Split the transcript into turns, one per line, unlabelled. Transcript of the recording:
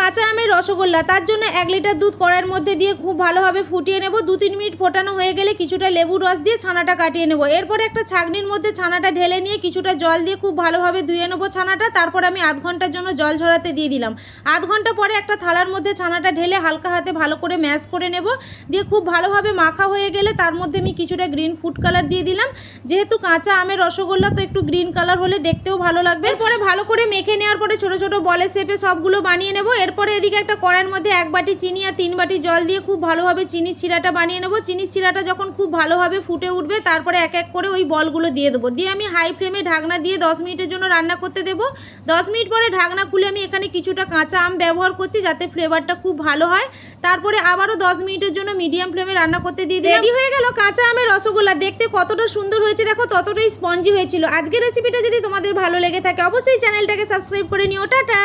কাঁচা আমের রসগোল্লা। তার জন্য 1 লিটার দুধ কড়াইয়ের মধ্যে দিয়ে খুব ভালোভাবে ফুটিয়ে নেব। 2-3 মিনিট ফোটানো হয়ে গেলে কিছুটা লেবুর রস দিয়ে ছানাটা কাটিয়ে নেব। এরপরে একটা ছাঁকনির মধ্যে ছানাটা ঢেলে নিয়ে কিছুটা জল দিয়ে খুব ভালোভাবে ধুয়ে নেব ছানাটা। তারপর আমি আধ ঘন্টার জন্য জল ঝরাতে দিয়ে দিলাম। আধ ঘন্টা পরে একটা থালার মধ্যে ছানাটা ঢেলে হালকা হাতে ভালো করে ম্যাশ করে নেব। দিয়ে খুব ভালোভাবে মাখা হয়ে গেলে তার মধ্যে আমি কিছুটা গ্রিন ফুড কালার দিয়ে দিলাম। যেহেতু কাঁচা আমের রসগোল্লা তো একটু গ্রিন কালার হলে দেখতেও ভালো লাগবে। এরপরে ভালো করে মেখে নেওয়ার পরে ছোটো ছোটো বলের শেপে সবগুলো বানিয়ে নেব। এরপরে এদিকে একটা কড়াইয়ের মধ্যে 1 বাটি চিনি আর 3 বাটি জল দিয়ে খুব ভালোভাবে চিনির শিরাটা বানিয়ে নেব। চিনির শিরাটা যখন খুব ভালোভাবে ফুটে উঠবে তারপরে এক এক করে ওই বলগুলো দিয়ে দেবো। দিয়ে আমি হাই ফ্লেমে ঢাকনা দিয়ে 10 মিনিটের জন্য রান্না করতে দেবো। 10 মিনিট পরে ঢাকনা খুলে আমি এখানে কিছুটা কাঁচা আম ব্যবহার করছি যাতে ফ্লেভারটা খুব ভালো হয়। তারপরে আবারও 10 মিনিটের জন্য মিডিয়াম ফ্লেমে রান্না করতে দিয়ে রেডি হয়ে গেল কাঁচা আমের রসগোল্লা। দেখতে কতটা সুন্দর হয়েছে দেখো, ততটাই স্পঞ্জি হয়েছিল। আজকের রেসিপিটা যদি তোমাদের ভালো লেগে থাকে অবশ্যই চ্যানেলটাকে সাবস্ক্রাইব করে নিও। টাটা।